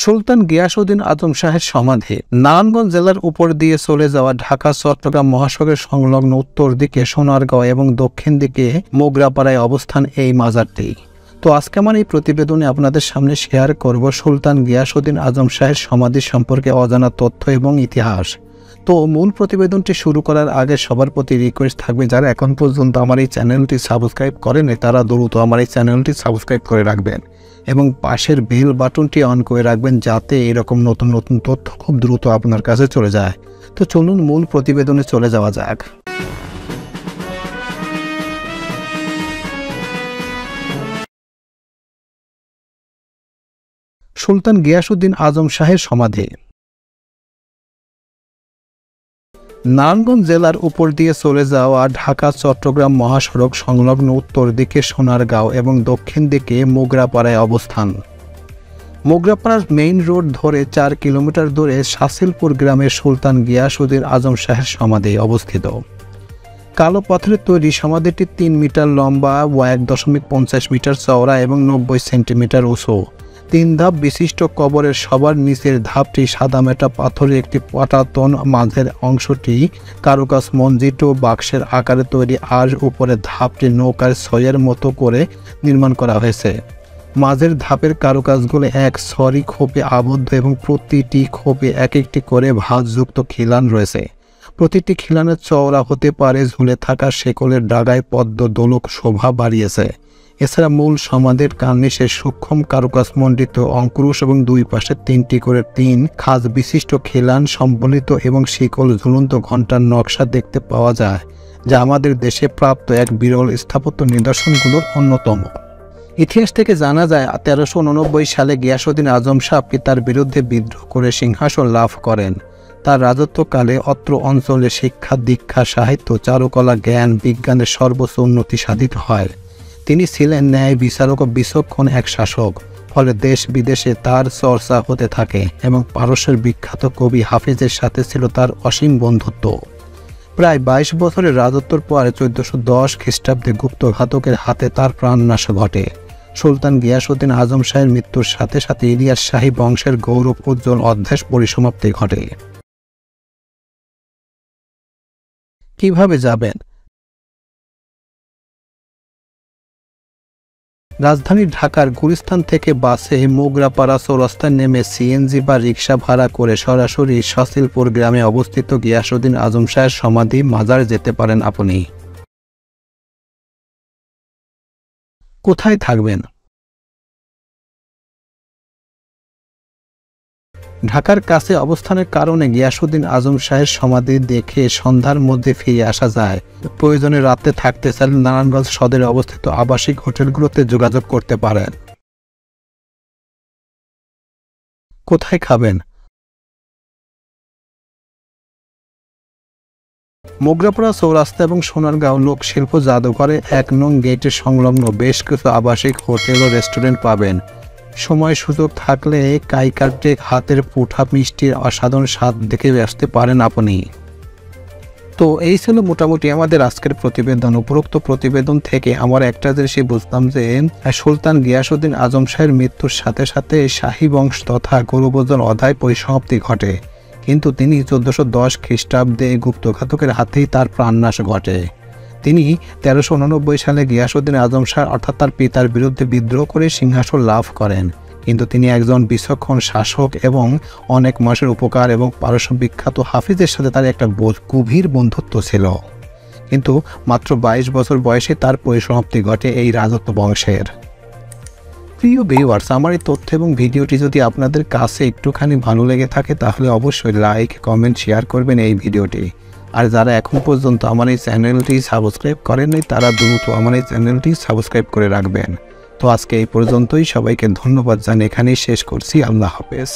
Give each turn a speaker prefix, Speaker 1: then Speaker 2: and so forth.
Speaker 1: সুলতান গিয়াসউদ্দিন আজম শাহের সমাধি নারায়ণগঞ্জ জেলার উপর দিয়ে চলে যাওয়া ঢাকা চট্টগ্রাম মহাসড়কের সংলগ্ন উত্তর দিকে সোনারগাঁও এবং দক্ষিণ দিকে মোগরাপাড়ায় অবস্থান এই মাজারটি। তো আজকে আমার এই প্রতিবেদনে আপনাদের সামনে শেয়ার করব সুলতান গিয়াসউদ্দিন আজম শাহের সমাধি সম্পর্কে অজানা তথ্য এবং ইতিহাস। তো মূল প্রতিবেদনটি শুরু করার আগে সবার প্রতি রিকোয়েস্ট থাকবে, যারা এখন পর্যন্ত আমার এই চ্যানেলটি সাবস্ক্রাইব করেন তারা দ্রুত আমার এই চ্যানেলটি সাবস্ক্রাইব করে রাখবেন এবং পাশের বেল বাটনটি অন করে রাখবেন, যাতে এরকম নতুন নতুন তথ্য খুব দ্রুত আপনার কাছে চলে যায়। তো চলুন মূল প্রতিবেদনে চলে যাওয়া যাক। সুলতান গিয়াসউদ্দিন আজম শাহের সমাধি নারায়ণগঞ্জ জেলার উপর দিয়ে চলে যাওয়া ঢাকা চট্টগ্রাম মহাসড়ক সংলগ্ন উত্তর দিকে সোনারগাঁও এবং দক্ষিণ দিকে মোগরাপাড়ায় অবস্থান। মোগরাপাড়ার মেইন রোড ধরে 4 কিলোমিটার দূরে শাসিলপুর গ্রামে সুলতান গিয়াসউদ্দিন আজম শাহের সমাধি অবস্থিত। কালো পাথরের তৈরি সমাধিটি 3 মিটার লম্বা ও 1.50 মিটার চওড়া এবং 90 সেন্টিমিটার উঁচু। 3 ধাপ বিশিষ্ট কবরের সবার নিচের ধাপটি সাদামাটা পাথরের একটি পাটাতন, মাঝের অংশটি কারুকাজ মঞ্জিত ও বাক্সের আকারে তৈরি, আর উপরের ধাপটি নৌকার ছয়ের মতো করে নির্মাণ করা হয়েছে। মাঝের ধাপের কারুকাজগুলো এক ছড়ি খোপে আবদ্ধ এবং প্রতিটি খোপে এক একটি করে ভাঁজযুক্ত খিলান রয়েছে। প্রতিটি খিলানের চওড়া হতে পারে ঝুলে থাকা শেকলের ডাগায় পদ্ম দোলক শোভা বাড়িয়েছে। এছাড়া মূল সমাধির কার্নিশে সূক্ষ্ম কারুকাজ মণ্ডিত অঙ্কুশ এবং 2 পাশে 3টি করে 3 খাঁজ বিশিষ্ট খিলান সম্বলিত এবং শিকল ঝুলন্ত ঘণ্টার নকশা দেখতে পাওয়া যায়, যা আমাদের দেশে প্রাপ্ত এক বিরল স্থাপত্য নিদর্শনগুলোর অন্যতম। ইতিহাস থেকে জানা যায় 1389 সালে গিয়াসউদ্দিন আজম শাহ পিতার বিরুদ্ধে বিদ্রোহ করে সিংহাসন লাভ করেন। তার রাজত্বকালে অত্র অঞ্চলে শিক্ষা, দীক্ষা, সাহিত্য, চারুকলা, জ্ঞান, বিজ্ঞানের সর্বোচ্চ উন্নতি সাধিত হয়। তিনি ছিলেন ন্যায় বিচারক ও বিচক্ষণ এক শাসক, ফলে দেশ বিদেশে তার চর্চা হতে থাকে এবং পারস্যের বিখ্যাত কবি হাফিজের সাথে ছিল তার অসীম বন্ধুত্ব। প্রায় 22 বছরের রাজত্বর পরে 1410 খ্রিস্টাব্দে গুপ্তঘাতকের হাতে তার প্রাণনাশ ঘটে। সুলতান গিয়াসউদ্দিন আজম শাহের মৃত্যুর সাথে সাথে ইলিয়াস শাহী বংশের গৌরব উজ্জ্বল অধ্যায় পরিসমাপ্তি ঘটে। কিভাবে যাবেন? রাজধানী ঢাকার গুলিস্তান থেকে বাসে মোগরাপাড়া চৌরাস্তায় নেমে সিএনজি বা রিক্সা ভাড়া করে সরাসরি শাসিলপুর গ্রামে অবস্থিত গিয়াসউদ্দিন আজম শাহের সমাধি মাজার যেতে পারেন আপনি। কোথায় থাকবেন? ঢাকার কাছে অবস্থানের কারণে গিয়াসউদ্দিন আজম শাহের সমাধি দেখে সন্ধ্যার মধ্যে ফিরে আসা যায়। প্রয়োজনে রাতে থাকতে চাইলে নারায়ণগঞ্জ সদরে অবস্থিত আবাসিক হোটেলগুলোতে যোগাযোগ করতে পারেন। কোথায় খাবেন? মোগরাপাড়া চৌরাস্তা এবং সোনারগাঁও লোকশিল্প জাদুঘরে 1 নং গেটের সংলগ্ন বেশ কিছু আবাসিক হোটেল ও রেস্টুরেন্ট পাবেন। সময় সুযোগ থাকলে কাইকারটে হাতের পুঠা মিষ্টির অসাধারণ স্বাদ দেখে আসতে পারেন আপনি। তো এই ছিল মোটামুটি আমাদের আজকের প্রতিবেদন। উপরোক্ত প্রতিবেদন থেকে আমার একটা জিনিসই বুঝলাম যে সুলতান গিয়াসউদ্দিন আজম শাহের মৃত্যুর সাথে সাথে শাহী বংশ তথা গৌরবোজ্জ্বল অধ্যায় পরিসমাপ্তি ঘটে, কিন্তু তিনি 1410 খ্রিস্টাব্দে গুপ্তঘাতকের হাতেই তার প্রাণনাশ ঘটে। তিনি 1389 সালে গিয়াসউদ্দিন আজম শাহ অর্থাৎ তার পিতার বিরুদ্ধে বিদ্রোহ করে সিংহাসন লাভ করেন, কিন্তু তিনি একজন বিচক্ষণ শাসক এবং অনেক মানুষের উপকার এবং পারস্য বিখ্যাত হাফিজের সাথে তার একটা গভীর বন্ধুত্ব ছিল। কিন্তু মাত্র 22 বছর বয়সে তার পরিসমাপ্তি ঘটে এই রাজত্ব বংশের। প্রিয় ভিউয়ার্স, আমার এই তথ্য এবং ভিডিওটি যদি আপনাদের কাছে একটুখানি ভালো লেগে থাকে তাহলে অবশ্যই লাইক, কমেন্ট, শেয়ার করবেন এই ভিডিওটি। আর যারা এখন পর্যন্ত আমার এই চ্যানেলটি সাবস্ক্রাইব করেননি তারা দ্রুত আমার এই চ্যানেলটি সাবস্ক্রাইব করে রাখবেন। তো আজকে এই পর্যন্তই, সবাইকে ধন্যবাদ জানিয়ে এখানেই শেষ করছি। আল্লাহ হাফেজ।